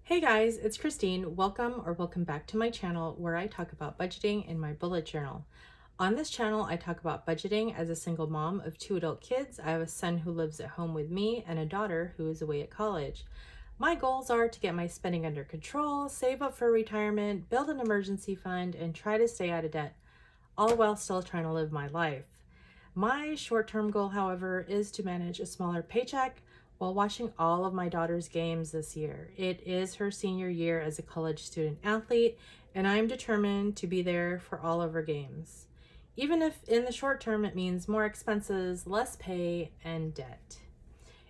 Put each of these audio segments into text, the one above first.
Hey guys, it's Kristine. Welcome back to my channel where I talk about budgeting in my bullet journal. On this channel, I talk about budgeting as a single mom of 2 adult kids. I have a son who lives at home with me and a daughter who is away at college. My goals are to get my spending under control, save up for retirement, build an emergency fund, and try to stay out of debt, all while still trying to live my life. My short-term goal, however, is to manage a smaller paycheck while watching all of my daughter's games this year. It is her senior year as a college student athlete, and I'm determined to be there for all of her games, even if in the short term it means more expenses, less pay, and debt.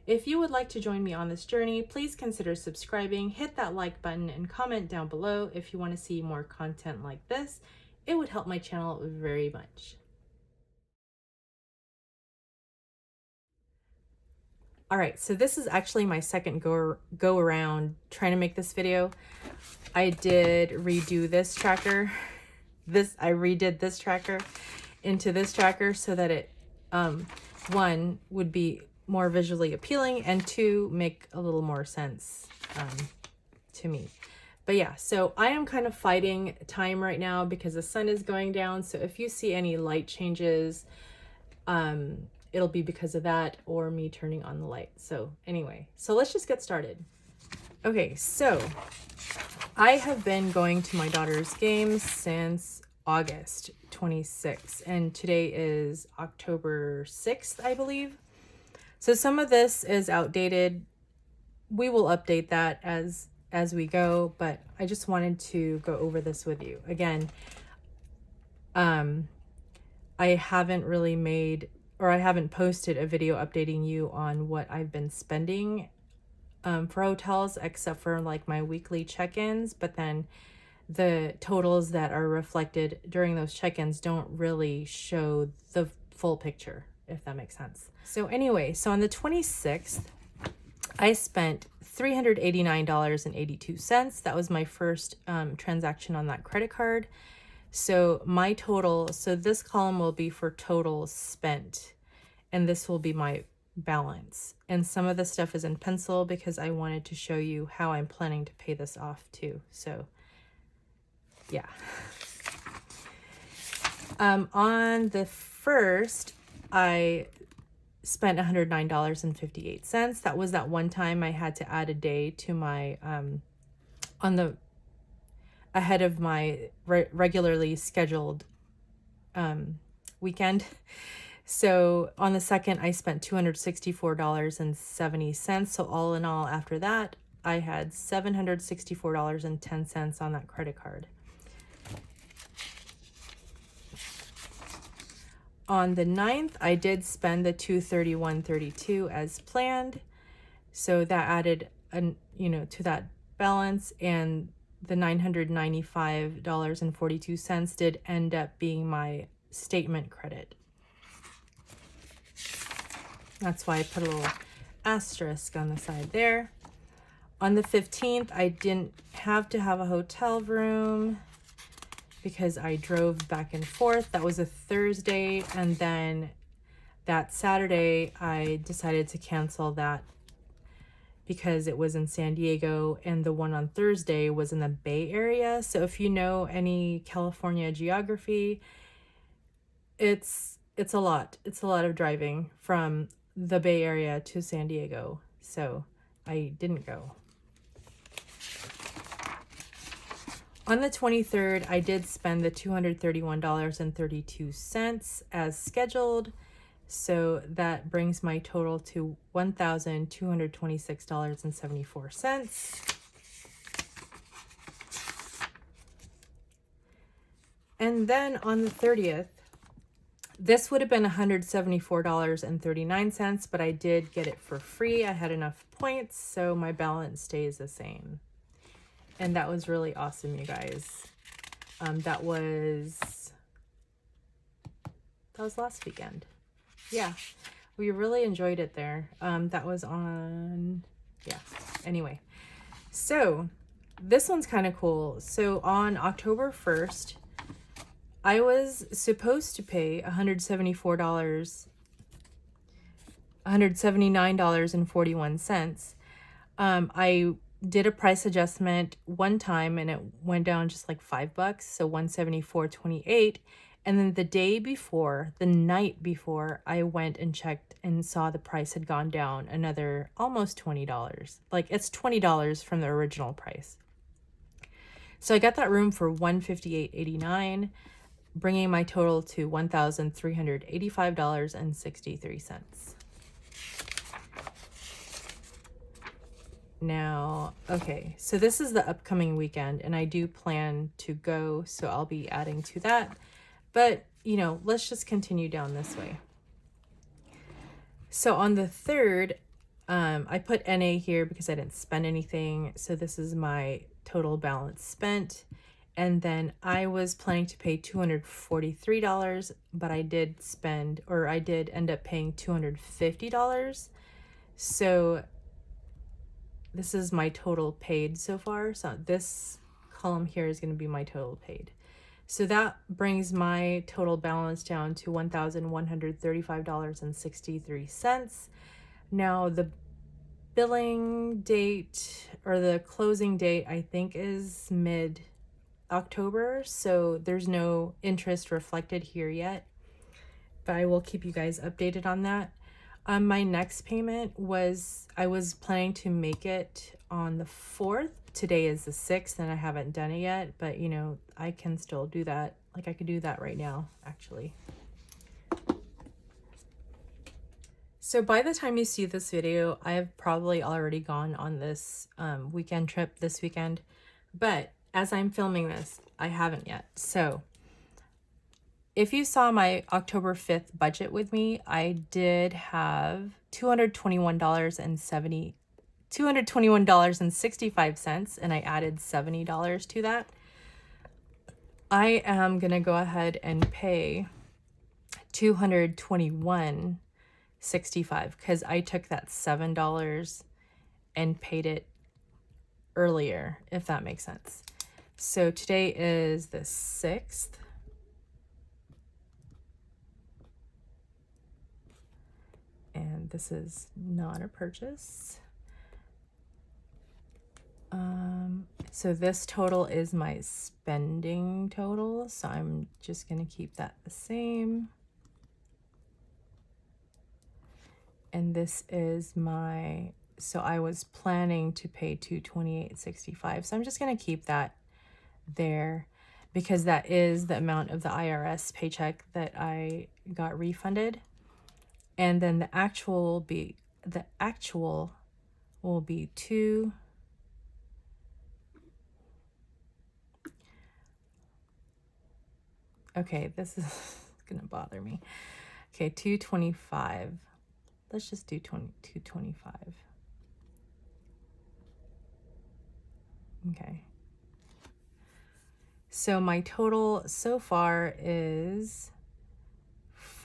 If you would like to join me on this journey, please consider subscribing, hit that like button, and comment down below if you want to see more content like this. It would help my channel very much. All right, so this is actually my second go around trying to make this video. I did redo this tracker. I redid this tracker into this tracker so that it, one, would be more visually appealing, and two, make a little more sense to me. But yeah, so I am kind of fighting time right now because the sun is going down. So if you see any light changes, it'll be because of that or me turning on the light. So anyway, so let's just get started. Okay, so I have been going to my daughter's games since August 26th, and today is October 6th, I believe. So some of this is outdated. We will update that as we go, but I just wanted to go over this with you. Again, I haven't really made, or I haven't posted a video updating you on what I've been spending for hotels, except for like my weekly check-ins, but then the totals that are reflected during those check-ins don't really show the full picture, if that makes sense. So anyway, so on the 26th, I spent $389.82. That was my first transaction on that credit card. So my total, so this column will be for total spent, and this will be my balance. And some of the stuff is in pencil because I wanted to show you how I'm planning to pay this off too. So yeah. On the first, I spent $109.58. That was that one time I had to add a day to my, ahead of my regularly scheduled weekend. So on the second, I spent $264.70. So all in all, after that, I had $764.10 on that credit card. On the 9th, I did spend the $231.32 as planned. So that added to that balance, and the $995.42 did end up being my statement credit. That's why I put a little asterisk on the side there. On the 15th, I didn't have to have a hotel room because I drove back and forth. That was a Thursday, and then that Saturday, I decided to cancel that because it was in San Diego, and the one on Thursday was in the Bay Area. So if you know any California geography, it's a lot. It's a lot of driving from the Bay Area to San Diego. So I didn't go. On the 23rd, I did spend the $231.32 as scheduled. So that brings my total to $1,226.74. And then on the 30th, this would have been $174.39, but I did get it for free. I had enough points, so my balance stays the same. And that was really awesome, you guys. That was last weekend. Yeah, we really enjoyed it there. That was on, yeah, anyway. So this one's kind of cool. So on October 1st, I was supposed to pay $179.41. I did a price adjustment one time and it went down just like $5, so 174.28. And then the day before, the night before, I went and checked and saw the price had gone down another almost $20. Like, it's $20 from the original price. So I got that room for $158.89, bringing my total to $1,385.63. Now, okay, so this is the upcoming weekend, and I do plan to go, so I'll be adding to that. But, you know, let's just continue down this way. So on the 3rd, I put NA here because I didn't spend anything. So this is my total balance spent. And then I was planning to pay $243, but I did end up paying $250. So this is my total paid so far. So this column here is going to be my total paid. So that brings my total balance down to $1,135.63. Now the billing date or the closing date, I think, is mid-October. So there's no interest reflected here yet, but I will keep you guys updated on that. My next payment was, I was planning to make it on the 4th. Today is the 6th and I haven't done it yet, but you know, I can still do that. Like, I could do that right now, actually. So by the time you see this video, I've probably already gone on this weekend trip this weekend, but as I'm filming this, I haven't yet. So if you saw my October 5th budget with me, I did have $221.65, and I added $70 to that. I am gonna go ahead and pay $221.65 because I took that $7 and paid it earlier, if that makes sense. So today is the 6th. And this is not a purchase. So this total is my spending total. So I'm just going to keep that the same. And this is my, so I was planning to pay $228.65. So I'm just going to keep that there because that is the amount of the IRS paycheck that I got refunded. And then the actual will be two. Okay, this is gonna bother me. Okay, 225. Let's just do 225. Okay. So my total so far is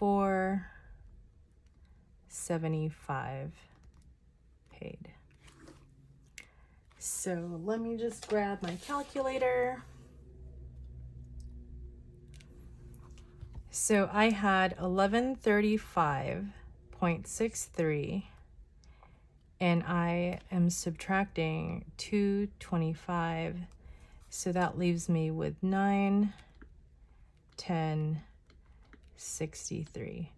$475 paid. So let me just grab my calculator. So I had 1135.63 and I am subtracting 225. So that leaves me with 910.63.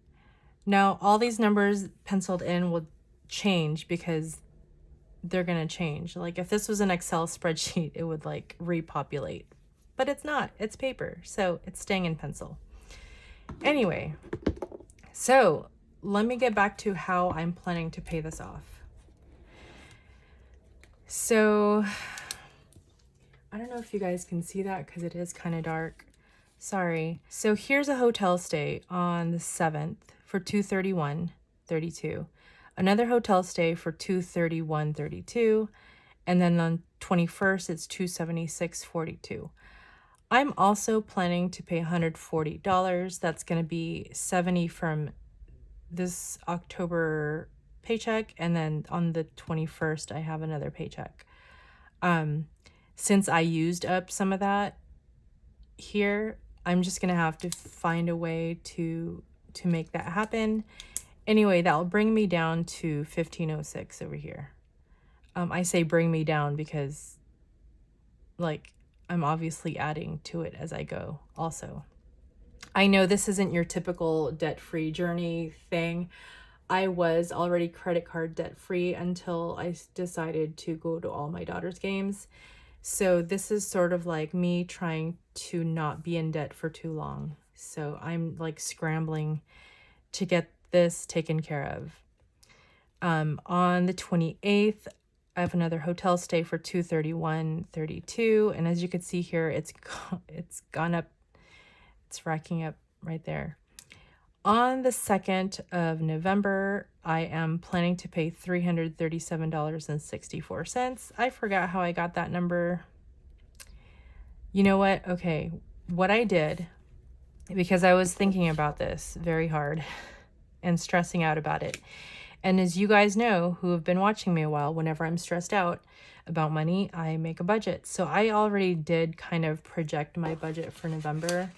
Now all these numbers penciled in will change because they're gonna change. Like if this was an Excel spreadsheet, it would like repopulate, but it's not, it's paper. So it's staying in pencil. Anyway, so let me get back to how I'm planning to pay this off. So I don't know if you guys can see that because it is kind of dark. Sorry. So here's a hotel stay on the 7th for $231.32. Another hotel stay for $231.32. And then on 21st, it's $276.42. I'm also planning to pay $140. That's going to be $70 from this October paycheck. And then on the 21st, I have another paycheck. Since I used up some of that here, I'm just going to have to find a way to make that happen. Anyway, that will bring me down to $1,506 over here. I say bring me down because, like, I'm obviously adding to it as I go also. I know this isn't your typical debt-free journey thing. I was already credit card debt-free until I decided to go to all my daughter's games. So this is sort of like me trying to not be in debt for too long. So I'm like scrambling to get this taken care of. On the 28th, I have another hotel stay for $231.32, and as you can see here, it's gone up. It's racking up right there. On the 2nd of November, I am planning to pay $337.64. I forgot how I got that number. You know what? Okay, what I did, because I was thinking about this very hard and stressing out about it. And as you guys know, who have been watching me a while, whenever I'm stressed out about money, I make a budget. So I already did kind of project my budget for November.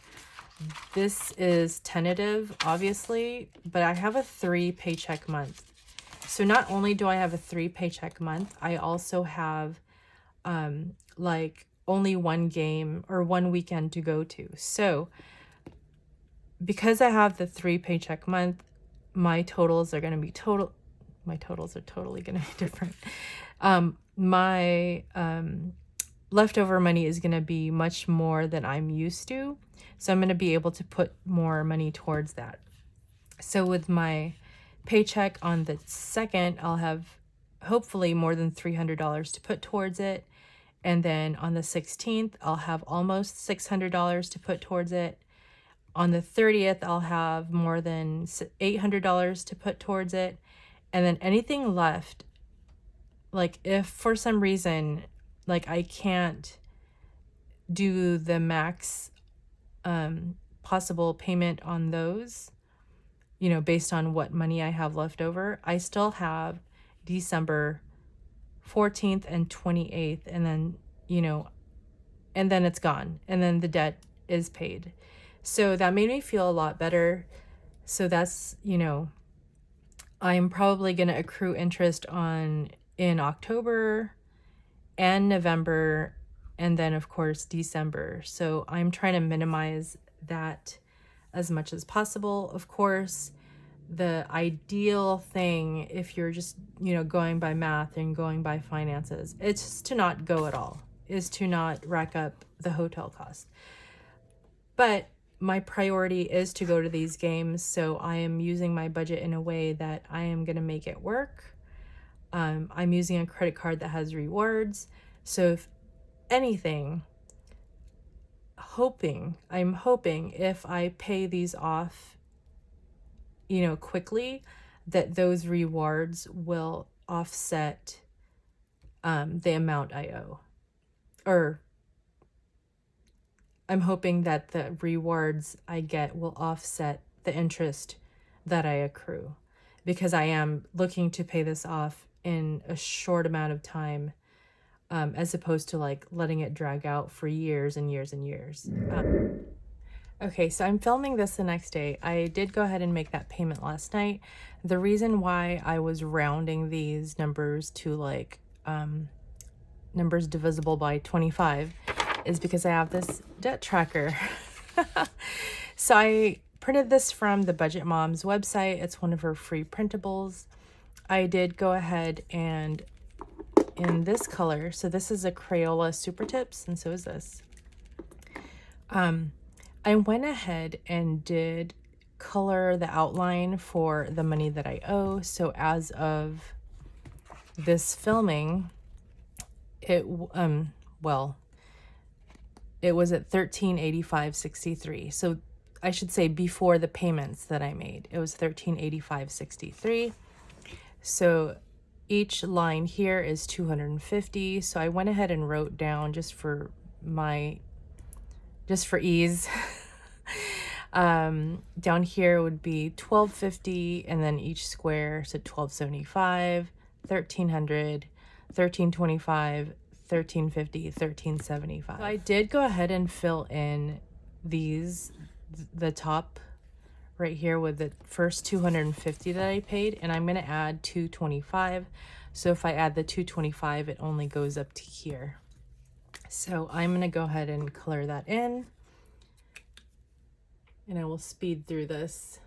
This is tentative, obviously, but I have a 3 paycheck month. So not only do I have a 3 paycheck month, I also have like only one game or one weekend to go to. So because I have the 3 paycheck month, my totals are going to be my totals are totally going to be different. My leftover money is going to be much more than I'm used to. So I'm going to be able to put more money towards that. So with my paycheck on the 2nd, I'll have hopefully more than $300 to put towards it. And then on the 16th, I'll have almost $600 to put towards it. On the 30th, I'll have more than $800 to put towards it. And then anything left, like if for some reason, like I can't do the max possible payment on those, you know, based on what money I have left over, I still have December 14th and 28th, and then, you know, and then it's gone, and then the debt is paid. So that made me feel a lot better. So that's, you know, I'm probably going to accrue interest in October and November, and then of course December. So I'm trying to minimize that as much as possible. Of course, the ideal thing, if you're just, you know, going by math and going by finances, it's just to not go at all, is to not rack up the hotel cost. But my priority is to go to these games, so I am using my budget in a way that I am going to make it work. I'm using a credit card that has rewards. So if anything, I'm hoping if I pay these off, you know, quickly, that those rewards will offset the amount I owe. Or I'm hoping that the rewards I get will offset the interest that I accrue, because I am looking to pay this off in a short amount of time, as opposed to like letting it drag out for years and years and years. Okay, so I'm filming this the next day. I did go ahead and make that payment last night. The reason why I was rounding these numbers to like numbers divisible by 25 is because I have this debt tracker. So I printed this from the Budget Mom's website. It's one of her free printables. I did go ahead and in this color, so this is a Crayola Super Tips, and so is this. I went ahead and did color the outline for the money that I owe. So as of this filming, it was at $1385.63. So I should say before the payments that I made, it was $1385.63. So each line here is $250. So I went ahead and wrote down just for ease. Down here would be $12.50, and then each square, so $12.75, $1300, $13.25, $13.50, $13.75. So I did go ahead and fill in the top right here with the first $250 that I paid, and I'm going to add $225. So if I add the 225, it only goes up to here. So I'm going to go ahead and color that in, and I will speed through this.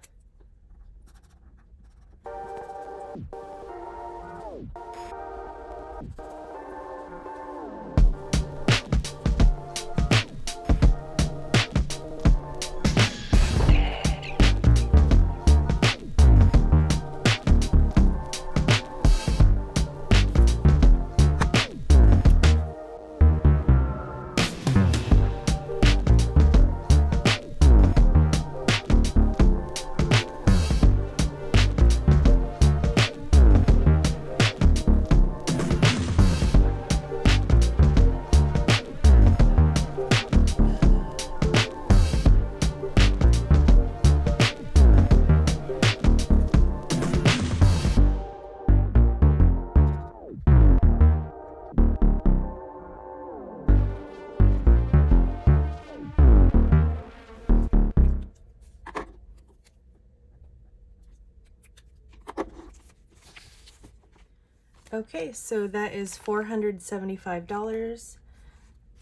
Okay, so that is $475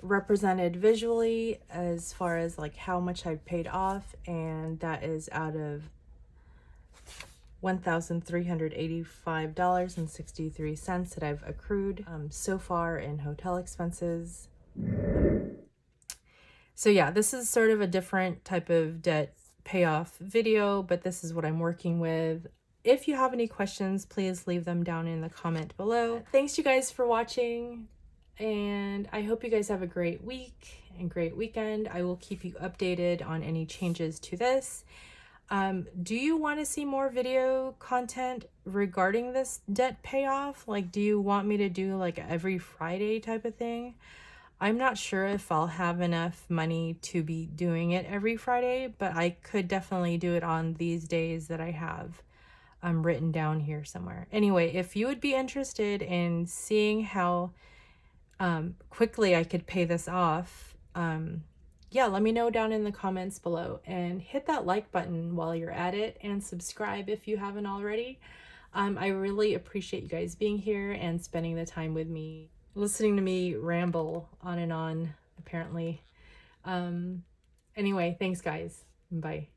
represented visually as far as like how much I've paid off, and that is out of $1,385.63 that I've accrued so far in hotel expenses. So yeah, this is sort of a different type of debt payoff video, but this is what I'm working with. If you have any questions, please leave them down in the comment below. Thanks you guys for watching, and I hope you guys have a great week and great weekend. I will keep you updated on any changes to this. Do you want to see more video content regarding this debt payoff? Like, do you want me to do like every Friday type of thing? I'm not sure if I'll have enough money to be doing it every Friday, but I could definitely do it on these days that I have written down here somewhere. Anyway, if you would be interested in seeing how quickly I could pay this off, yeah, let me know down in the comments below, and hit that like button while you're at it, and subscribe if you haven't already. I really appreciate you guys being here and spending the time with me, listening to me ramble on and on, apparently. Anyway, thanks guys. Bye.